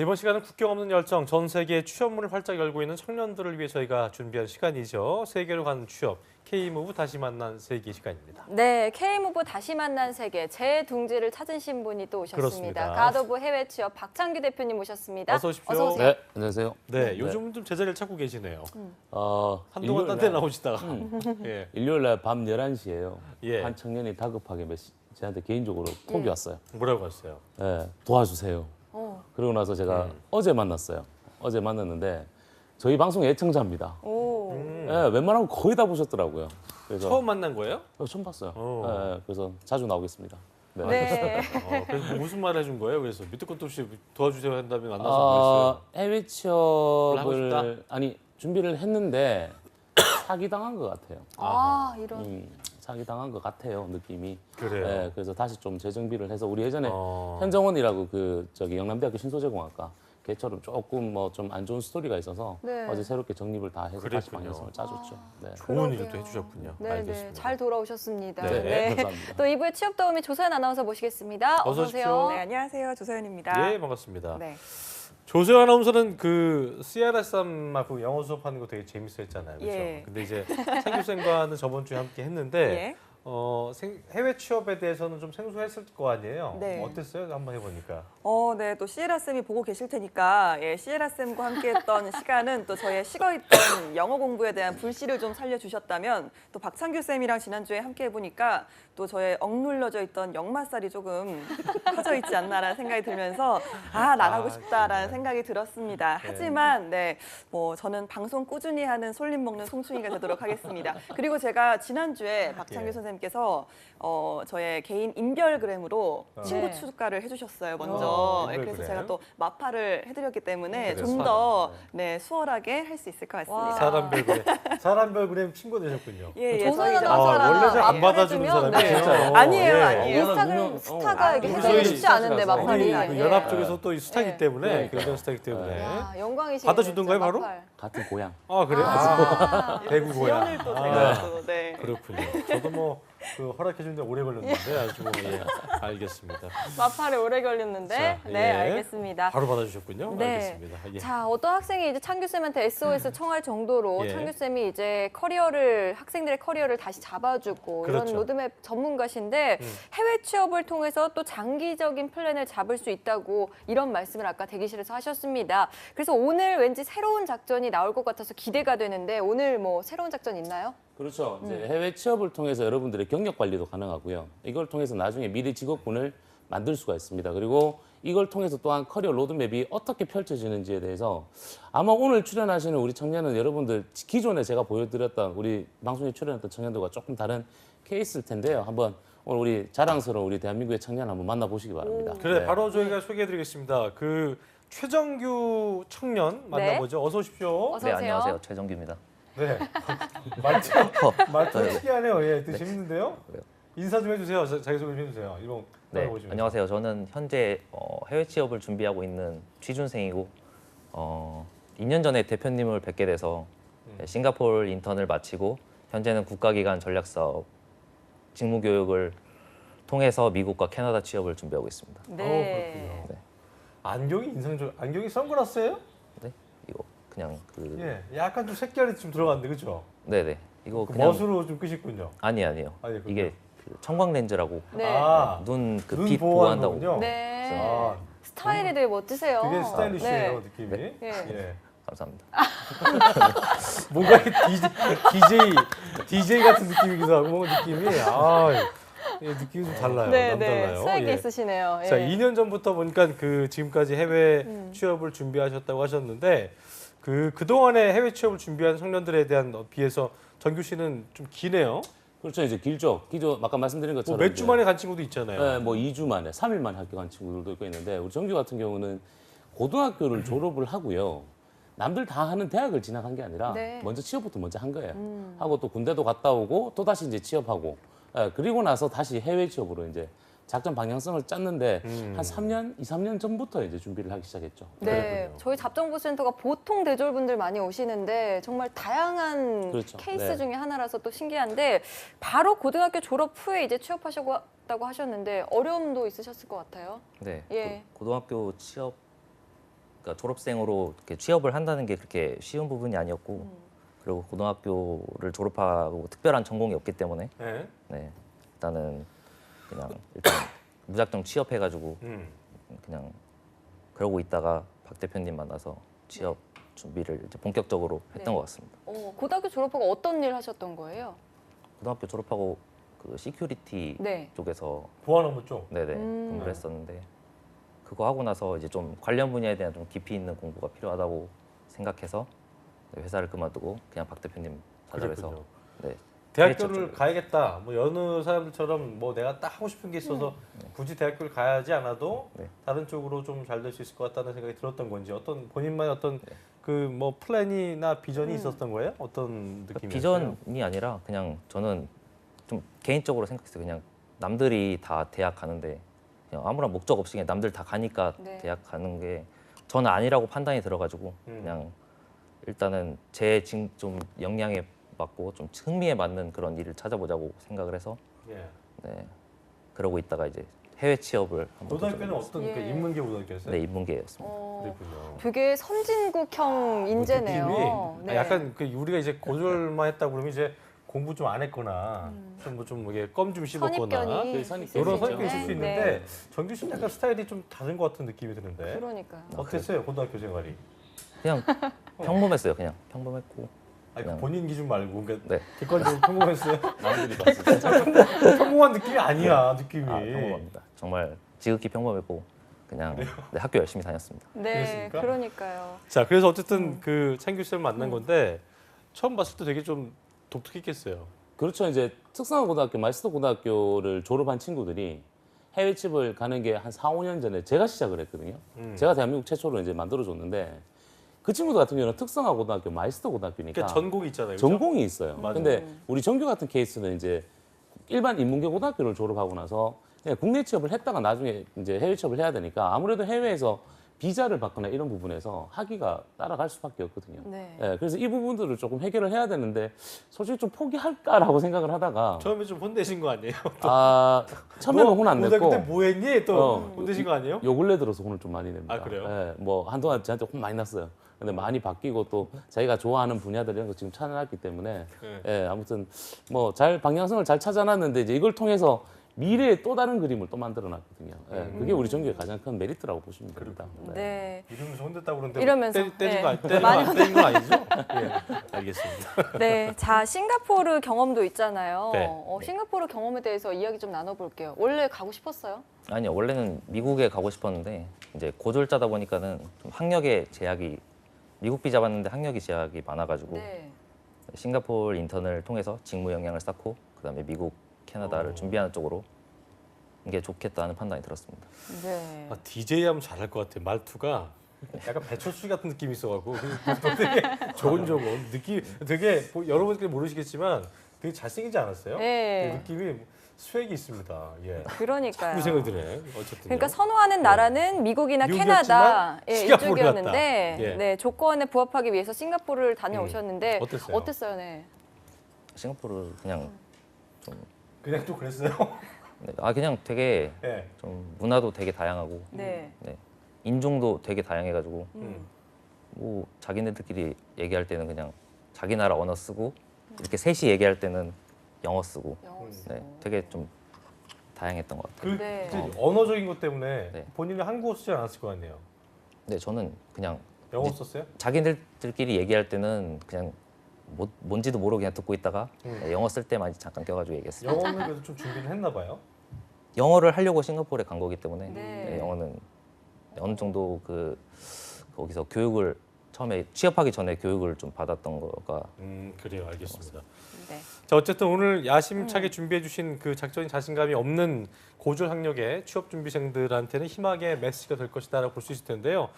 네, 이번 시간은 국경 없는 열정, 전 세계 취업문을 활짝 열고 있는 청년들을 위해 저희가 준비한 시간이죠. 세계로 가는 취업, K무브 다시 만난 세계 시간입니다. 네, K무브 다시 만난 세계, 제 둥지를 찾으신 분이 또 오셨습니다. 그렇습니다. 가드오브 해외 취업 박창규 대표님 모셨습니다. 어서 오십시오. 어서 오세요. 네, 안녕하세요. 네, 요즘 좀 제자리를 찾고 계시네요. 한동안 일요일 딴 데 날- 나오시다가. 예. 일요일 날 밤 11시에요. 예. 한 청년이 다급하게 저한테 개인적으로 톡이 왔어요. 뭐라고 하셨어요? 예, 도와주세요. 그러고 나서 제가 어제 만났어요. 어제 만났는데 저희 방송 애청자입니다. 오. 예, 웬만하면 거의 다 보셨더라고요. 그래서 처음 만난 거예요? 처음 봤어요. 어. 예, 그래서 자주 나오겠습니다. 네. 네. 그래서 뭐 무슨 말 해준 거예요? 그래서 밑도 끝도 없이 도와주세요 한 다음에 만나서 어, 그랬어요. 해외 하고 취업을 아니 준비를 했는데 사기 당한 것 같아요. 아, 이런. 사기 당한 것 같아요, 느낌이. 그래요? 예, 그래서 다시 좀 재정비를 해서 우리 예전에 어. 현정원이라고 그 저기 영남대학교 신소재공학과 걔처럼 조금 뭐 좀 안 좋은 스토리가 있어서 네. 어제 새롭게 정립을 다 해서 다시 그랬군요. 방향성을 짜줬죠. 네. 좋은 그러게요. 일을 또 해주셨군요. 네, 알겠습니다. 네, 잘 돌아오셨습니다. 네, 감사합니다. 또 2부의 취업 도우미 조서연 아나운서 모시겠습니다. 어서 오십시오. 오세요. 네, 안녕하세요. 조서연입니다. 예, 반갑습니다. 네. 조세호 아나운서는 그 CRS하고 영어 수업하는 거 되게 재밌어했잖아요. 그렇죠? 예. 근데 이제 창규 쌤과는 저번 주에 함께 했는데 예. 해외 취업에 대해서는 좀 생소했을 거 아니에요. 네. 어땠어요? 한번 해보니까. 네, 또 시에라 쌤이 보고 계실 테니까 시에라 쌤과 함께했던 시간은 또 저의 식어있던 영어 공부에 대한 불씨를 좀 살려주셨다면 또 박창규 쌤이랑 지난주에 함께 해보니까 또 저의 억눌러져 있던 역마살이 조금 커져 있지 않나라는 생각이 들면서 나가고 싶다라는 정말. 생각이 들었습니다. 하지만 네, 뭐 저는 방송 꾸준히 하는 솔림 먹는 송충이가 되도록 하겠습니다. 그리고 제가 지난주에 박창규 예. 선생님께서 저의 개인 인별그램으로 친구 네. 추가를 해주셨어요. 먼저. 인별그램. 그래서 제가 또 마파를 해드렸기 때문에 그래서. 좀 더 수월하게 할 수 있을 것 같습니다. 와. 사람별 그램 친구 되셨군요. 예, 조선 저희 이제 아나운서랑 원래 잘 안 예. 받아주는 해주면, 사람이에요. 네. 진짜로. 아니에요, 예. 아니에요. 인스타그램 유명- 스타가 이게 우리 해주기 저희 쉽지 않은데 스타라서. 마팔이. 우리 예. 그 연합 쪽에서 또 이 스타기 예. 때문에 네. 경쟁 스타기 때문에. 야, 영광이시죠. 받아주던가요, 바로? 마팔. 같은 고향. 아 그래요? 대구 고향. 지원을 또 제가 또 네. 그렇군요. 저도 뭐 그 허락해주는데 오래 걸렸는데 아주 예, 알겠습니다. 마팔에 오래 걸렸는데. 자, 네, 예. 알겠습니다. 바로 받아주셨군요. 네. 알겠습니다. 예. 자, 어떤 학생이 이제 창규 쌤한테 SOS 청할 정도로 예. 창규 쌤이 이제 학생들의 커리어를 다시 잡아주고 그렇죠. 이런 로드맵 전문가신데 해외 취업을 통해서 또 장기적인 플랜을 잡을 수 있다고 이런 말씀을 아까 대기실에서 하셨습니다. 그래서 오늘 왠지 새로운 작전이 나올 것 같아서 기대가 되는데 오늘 뭐 새로운 작전 있나요? 그렇죠. 이제 해외 취업을 통해서 여러분들의 경력 관리도 가능하고요. 이걸 통해서 나중에 미래 직업군을 만들 수가 있습니다. 그리고 이걸 통해서 또한 커리어 로드맵이 어떻게 펼쳐지는지에 대해서 아마 오늘 출연하시는 우리 청년은 여러분들 기존에 제가 보여드렸던 우리 방송에 출연했던 청년들과 조금 다른 케이스일 텐데요. 한번 오늘 우리 자랑스러운 우리 대한민국의 청년 한번 만나보시기 바랍니다. 그래 네. 바로 저희가 소개해드리겠습니다. 그 최정규 청년 만나보죠. 어서 오십시오. 어서 네, 오세요. 안녕하세요. 최정규입니다. 네. 말투 특이하네요. 예, 되게 재밌는데요. 그래요? 인사 좀 해주세요. 자기소개 좀 해주세요. 이런 네, 보시면. 안녕하세요. 저는 현재 해외 취업을 준비하고 있는 취준생이고 2년 전에 대표님을 뵙게 돼서 싱가포르 인턴을 마치고 현재는 국가기관 전략사업 직무교육을 통해서 미국과 캐나다 취업을 준비하고 있습니다. 네. 그렇군요. 네. 안경이 인상적. 안경이 선글라스예요? 네, 이거 그냥 예, 약간 좀 색깔이 좀 들어갔는데 그렇죠? 네네, 이거 그 그냥 멋으로 좀 끄셨군요. 아니에요. 아니, 그렇군요. 이게 그 청광 렌즈라고 네. 아, 눈 그 눈 빛 보호하는 보호한다고. 거군요. 네. 아, 스타일이 되게 멋지세요. 되게 스타일리시해요 네. 느낌이. 네. 예. 예. 감사합니다. 뭔가 DJ 같은 느낌이기도 하고 뭔가 느낌이 예, 느낌이 좀 달라요. 네, 남달라요. 네. 스웩이 예. 있으시네요. 자, 예. 2년 전부터 보니까 그 지금까지 해외 취업을 준비하셨다고 하셨는데 그동안에 해외 취업을 준비한 청년들에 대한 비해서 정규 씨는 좀 기네요. 그렇죠. 이제 길죠. 아까 말씀드린 뭐 것처럼 몇 주 이제 만에 간 친구도 있잖아요. 네, 뭐 2주 만에, 3일 만에 학교 간 친구들도 있고 있는데 우리 정규 같은 경우는 고등학교를 졸업을 하고요. 남들 다 하는 대학을 진학한 게 아니라 네. 먼저 취업부터 먼저 한 거예요. 하고 또 군대도 갔다 오고 또 다시 이제 취업하고 그리고 나서 다시 해외 취업으로 이제 작전 방향성을 짰는데 한 3년, 2, 3년 전부터 이제 준비를 하기 시작했죠. 네, 그랬군요. 저희 잡정보센터가 보통 대졸분들 많이 오시는데 정말 다양한 그렇죠. 케이스 네. 중에 하나라서 또 신기한데 바로 고등학교 졸업 후에 이제 취업하셨다고 하셨는데 어려움도 있으셨을 것 같아요. 네, 예. 고등학교 취업 그러니까 졸업생으로 이렇게 취업을 한다는 게 그렇게 쉬운 부분이 아니었고 그리고 고등학교를 졸업하고 특별한 전공이 없기 때문에 네. 네, 일단 무작정 취업해가지고 그냥 그러고 있다가 박 대표님 만나서 취업 준비를 이제 본격적으로 했던 네. 것 같습니다. 고등학교 졸업하고 어떤 일 하셨던 거예요? 고등학교 졸업하고 그 시큐리티 네. 쪽에서 보안 업무 쪽. 네네 음. 공부를 했었는데 그거 하고 나서 이제 좀 관련 분야에 대한 좀 깊이 있는 공부가 필요하다고 생각해서 회사를 그만두고 그냥 박 대표님 찾아뵈서 그랬군요. 네, 대학교를 그랬죠. 가야겠다. 뭐 여느 사람들처럼 뭐 내가 딱 하고 싶은 게 있어서 굳이 대학교를 가야지 않아도 네. 다른 쪽으로 좀 잘 될 수 있을 것 같다는 생각이 들었던 건지 어떤 본인만의 어떤 그 뭐 플랜이나 비전이 있었던 거예요? 어떤 그러니까 느낌이었어요? 비전이 아니라 그냥 저는 좀 개인적으로 생각했어요. 그냥 남들이 다 대학 가는데 그냥 아무런 목적 없이 그냥 남들 다 가니까 네. 대학 가는 게 저는 아니라고 판단이 들어가지고 그냥 일단은 제 좀 역량에 맞고 좀 흥미에 맞는 그런 일을 찾아보자고 생각을 해서 예. 네, 그러고 있다가 이제 해외 취업을 한번 고등학교는 도전해봤어요. 어떤 그 예. 인문계 고등학교였어요? 네, 인문계였습니다. 그랬군요. 되게 선진국형 인재네요. 느낌이 네. 약간 그 우리가 이제 고졸만 했다 그러면 이제 공부 좀 안 했거나 좀 이게 껌 좀 씹었거나 선입견이 그 선입견이 있을 이런 수 선입견이 있을 수 있는데. 있는데 네. 정규 씨는 약간 스타일이 좀 다른 것 같은 느낌이 드는데 그러니까요. 어땠어요 고등학교 생활이? 그냥 평범했어요. 그냥 평범했고 아니 그냥- 본인 기준 말고 그러니까 네. 객관적으로 평범했어요? 남들이 봤을 때 평범한 느낌이 아니야 느낌이. 평범합니다. 정말 지극히 평범했고 그냥 네, 학교 열심히 다녔습니다. 네, 그랬습니까? 그러니까요. 자 그래서 어쨌든 그 창규 씨를 만난 건데 처음 봤을 때 되게 좀 독특했겠어요. 그렇죠. 이제 특성화 고등학교, 마이스터 고등학교를 졸업한 친구들이 해외 취업을 가는 게 한 4, 5년 전에 제가 시작을 했거든요. 제가 대한민국 최초로 이제 만들어 줬는데 그 친구들 같은 경우는 특성화 고등학교, 마이스터 고등학교니까 그러니까 전공이 있잖아요. 그죠? 전공이 있어요. 맞아요. 근데 우리 정규 같은 케이스는 이제 일반 인문계 고등학교를 졸업하고 나서 그냥 국내 취업을 했다가 나중에 이제 해외 취업을 해야 되니까 아무래도 해외에서 비자를 받거나 이런 부분에서 학위가 따라갈 수밖에 없거든요. 네. 예, 그래서 이 부분들을 조금 해결을 해야 되는데 솔직히 좀 포기할까라고 생각을 하다가 처음에 좀 혼내신 거 아니에요? 처음에는 혼 안 고등학교 냈고 때 뭐했니? 또 어, 혼내신 거 아니에요? 요 근래 들어서 혼을 좀 많이 냅니다. 아, 그래요? 예, 뭐 한동안 저한테 혼 많이 났어요. 근데 많이 바뀌고 또 자기가 좋아하는 분야들 이런 거 지금 찾아놨기 때문에 네. 예, 아무튼 뭐 잘 방향성을 잘 찾아놨는데 이제 이걸 통해서 미래의 또 다른 그림을 또 만들어놨거든요. 예, 그게 우리 전교의 가장 큰 메리트라고 보시면 됩니다. 네. 이러면서 혼냈다고 그러는데 이러면서, 때린 네. 거, 때린 거 아니죠? 예, 알겠습니다. 네. 자, 싱가포르 경험도 있잖아요. 네. 싱가포르 경험에 대해서 이야기 좀 나눠볼게요. 원래 가고 싶었어요? 아니요, 원래는 미국에 가고 싶었는데 이제 고졸자다 보니까는 좀 학력에 제약이 미국 비자 받는데 학력이 제약이 많아가지고 네. 싱가포르 인턴을 통해서 직무 역량을 쌓고 그다음에 미국, 캐나다를 준비하는 쪽으로 이게 좋겠다는 판단이 들었습니다. 네. 아, DJ 하면 잘할 것 같아요. 말투가 약간 배철수 같은 느낌이 있어갖고 되게 조곤조곤 느낌 되게 뭐 여러분들이 모르시겠지만 되게 잘생기지 않았어요? 네. 그 느낌이 스웩이 있습니다. 예. 그러니까요. 그 생각이 드네. 어쨌든. 그러니까 선호하는 나라는 미국이나 미국이었지만 캐나다 싱가포르였다. 이쪽이었는데 예. 네, 조건에 부합하기 위해서 싱가포르를 다녀오셨는데 어땠어요? 어땠어요? 네. 싱가포르 그냥 그냥 또 그랬어요? 그냥 되게 예. 좀 문화도 되게 다양하고 네. 네, 인종도 되게 다양해가지고 음. 뭐 자기네들끼리 얘기할 때는 그냥 자기 나라 언어 쓰고 이렇게 셋이 얘기할 때는 영어 쓰고 영어 네, 되게 좀 다양했던 것 같아요. 그 네. 이제 언어적인 것 때문에 네. 본인은 한국어 쓰지 않았을 거 아니에요. 근데 저는 그냥 영어 썼어요? 자기들끼리 얘기할 때는 그냥 뭔지도 모르고 그냥 듣고 있다가 영어 쓸 때만 잠깐 껴가지고 얘기했어요. 영어는 그래도 좀 준비를 했나 봐요. 영어를 하려고 싱가포르에 간 거기 때문에 네. 네, 영어는 어느 정도 거기서 교육을 처음에 취업하기 전에 교육을 좀 받았던 거가 그래요. 알겠습니다. 네. 자, 어쨌든 오늘 야심차게 준비해 주신 그 작전이 자신감이 없는 고졸 학력의 취업 준비생들한테는 희망의 메시지가 될 것이다라고 볼 수 있을 텐데요.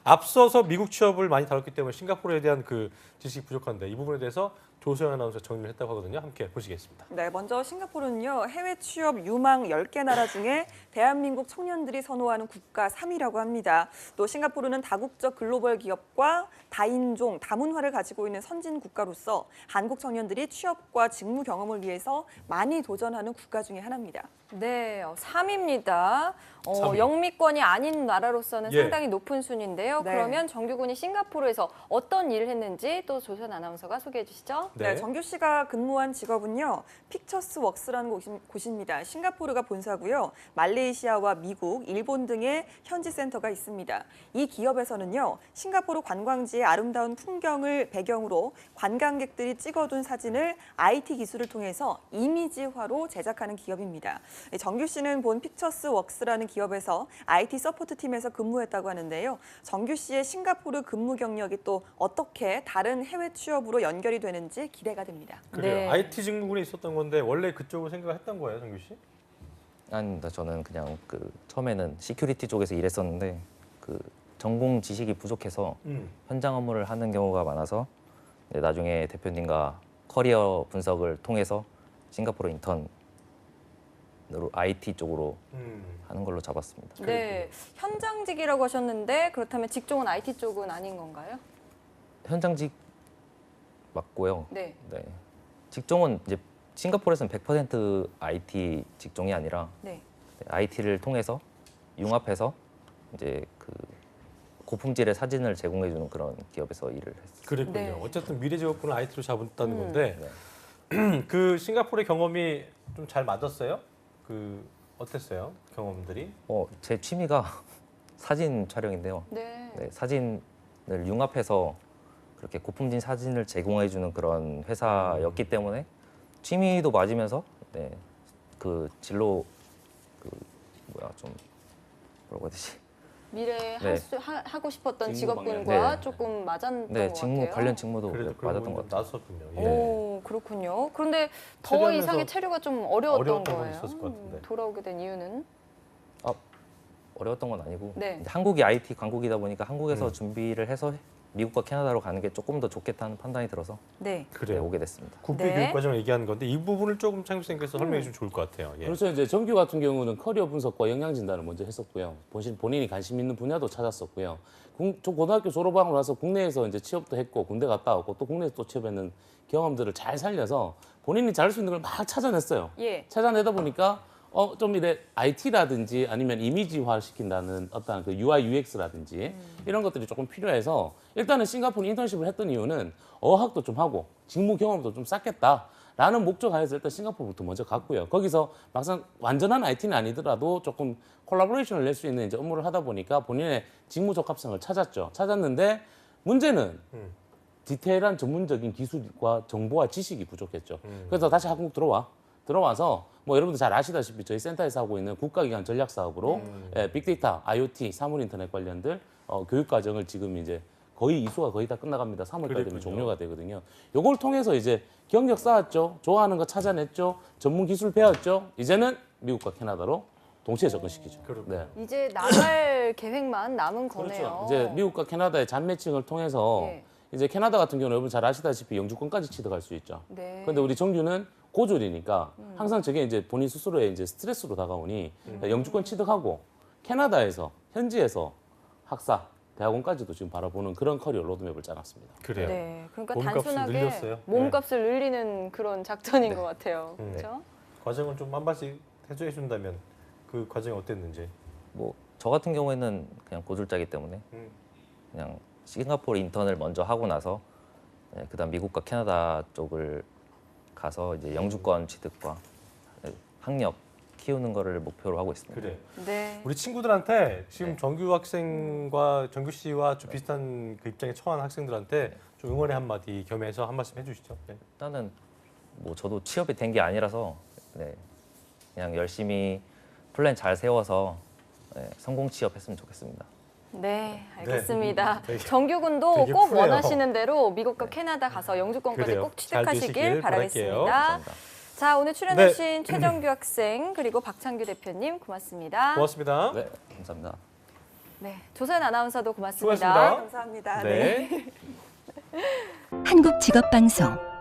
앞서서 미국 취업을 많이 다뤘기 때문에 싱가포르에 대한 그 지식이 부족한데 이 부분에 대해서 조소영 아나운서 정리를 했다고 하거든요. 함께 보시겠습니다. 네, 먼저 싱가포르는요, 해외 취업 유망 10개 나라 중에 대한민국 청년들이 선호하는 국가 3위라고 합니다. 또 싱가포르는 다국적 글로벌 기업과 다인종, 다문화를 가지고 있는 선진 국가로서 한국 청년들이 취업과 직무 경험을 위해서 많이 도전하는 국가 중에 하나입니다. 네, 3위입니다. 3위. 영미권이 아닌 나라로서는 예. 상당히 높은 순인데요. 네. 그러면 정규군이 싱가포르에서 어떤 일을 했는지 또 조선 아나운서가 소개해 주시죠. 네, 정규 씨가 근무한 직업은요, 픽처스 웍스라는 곳입니다. 싱가포르가 본사고요. 말레이시아와 미국, 일본 등의 현지 센터가 있습니다. 이 기업에서는요, 싱가포르 관광지의 아름다운 풍경을 배경으로 관광객들이 찍어둔 사진을 IT 기술을 통해서 이미지화로 제작하는 기업입니다. 정규 씨는 본 픽처스 웍스라는 기업에서 IT 서포트 팀에서 근무했다고 하는데요. 정규 씨의 싱가포르 근무 경력이 또 어떻게 다른 해외 취업으로 연결이 되는지 기대가 됩니다. 그래요. 네. IT 직무군에 있었던 건데 원래 그쪽을 생각했던 거예요, 정규 씨? 아닙니다. 저는 그냥 처음에는 시큐리티 쪽에서 일했었는데 전공 지식이 부족해서 현장 업무를 하는 경우가 많아서 나중에 대표님과 커리어 분석을 통해서 싱가포르 인턴으로 IT 쪽으로 하는 걸로 잡았습니다. 네, 현장직이라고 하셨는데 그렇다면 직종은 IT 쪽은 아닌 건가요? 현장직 맞고요. 네. 네. 직종은 이제 싱가포르에서는 100% IT 직종이 아니라 네. IT를 통해서 융합해서 이제 고품질의 사진을 제공해주는 그런 기업에서 일을 했어요. 그랬군요. 네. 어쨌든 미래 직업군을 IT로 잡았다는 건데 네. 그 싱가포르의 경험이 좀 잘 맞았어요? 어땠어요? 경험들이? 제 취미가 사진 촬영인데요. 네. 네, 사진을 융합해서 그렇게 고품질 사진을 제공해주는 그런 회사였기 때문에 취미도 맞으면서 진로 좀 뭐라고 해야 되지? 미래에 네. 하고 싶었던 직무 직업군과 방향. 조금 맞았던 네, 것 직무 같아요. 관련 직무도 그래도 맞았던 것 같아요. 낯섰군요. 예. 오, 그렇군요. 그런데 더 체류하면서 이상의 체류가 좀 어려웠던 어려웠던 건 거예요. 있었을 것 같은데. 돌아오게 된 이유는? 어려웠던 건 아니고 네. 이제 한국이 IT 강국이다 보니까 한국에서 음. 준비를 해서 미국과 캐나다로 가는 게 조금 더 좋겠다는 판단이 들어서 네. 그래요. 오게 됐습니다. 국비 네. 교육 과정을 얘기하는 건데 이 부분을 조금 창규 선생님께서 설명해 주면 좋을 것 같아요. 예. 그렇죠. 이제 정규 같은 경우는 커리어 분석과 역량 진단을 먼저 했었고요. 본인이 관심 있는 분야도 찾았었고요. 고등학교 졸업하고 나서 국내에서 이제 취업도 했고 군대 갔다 왔고 또 국내에서 또 취업했는 경험들을 잘 살려서 본인이 잘할 수 있는 걸 막 찾아냈어요. 예. 찾아내다 보니까 좀 이래 IT라든지 아니면 이미지화 시킨다는 어떤 그 UI UX라든지 이런 것들이 조금 필요해서 일단은 싱가포르 인턴십을 했던 이유는 어학도 좀 하고 직무 경험도 좀 쌓겠다라는 목적 하에서 일단 싱가포르부터 먼저 갔고요. 거기서 막상 완전한 IT는 아니더라도 조금 콜라보레이션을 낼 수 있는 이제 업무를 하다 보니까 본인의 직무 적합성을 찾았는데 문제는 디테일한 전문적인 기술과 정보와 지식이 부족했죠. 그래서 다시 한국 들어와서 뭐 여러분들 잘 아시다시피 저희 센터에서 하고 있는 국가기관 전략 사업으로 빅데이터, IoT, 사물 인터넷 관련들 교육 과정을 지금 이제 거의 이수가 거의 다 끝나갑니다. 3월달 되면 그랬군요. 종료가 되거든요. 요걸 통해서 이제 경력 쌓았죠. 좋아하는 거 찾아냈죠. 전문 기술 배웠죠. 이제는 미국과 캐나다로 동시에 접근시키죠. 그렇군요. 네. 이제 나갈 계획만 남은 거네요. 그렇죠. 이제 미국과 캐나다의 잔매칭을 통해서 네. 이제 캐나다 같은 경우는 여러분 잘 아시다시피 영주권까지 취득할 수 있죠. 네. 그런데 우리 정규는 고졸이니까 항상 저게 이제 본인 스스로의 이제 스트레스로 다가오니 영주권 취득하고 캐나다에서 현지에서 학사, 대학원까지도 지금 바라보는 그런 커리어 로드맵을 짜놨습니다. 그래요. 네. 그러니까 몸값을 단순하게 늘렸어요. 몸값을 늘리는 그런 작전인 것 같아요. 네. 그렇죠? 과정을 좀 한 번씩 해줘 준다면 그 과정이 어땠는지. 저 같은 경우에는 그냥 고졸자이기 때문에 그냥 싱가포르 인턴을 먼저 하고 나서 그다음 미국과 캐나다 쪽을 가서 이제 영주권 취득과 학력 키우는 거를 목표로 하고 있습니다. 그래. 네. 우리 친구들한테 지금 네. 정규 학생과 정규 씨와 좀 비슷한 그 입장에 처한 학생들한테 좀 응원의 한마디 겸해서 한 말씀 해주시죠. 네. 일단은 저도 취업이 된 게 아니라서 그냥 열심히 플랜 잘 세워서 성공 취업했으면 좋겠습니다. 네, 알겠습니다. 되게- 정규군도 되게 꼭 푸네요. 원하시는 대로 미국과 캐나다 가서 영주권까지 그래요. 꼭 잘 되시길 취득하시길 바라겠습니다. 바랄게요. 감사합니다. 자, 오늘 출연해주신 최정규 학생 그리고 박창규 대표님 고맙습니다. 고맙습니다. 네, 감사합니다. 네, 조선 아나운서도 고맙습니다. 수고하셨습니다. 감사합니다. 네. 한국직업방송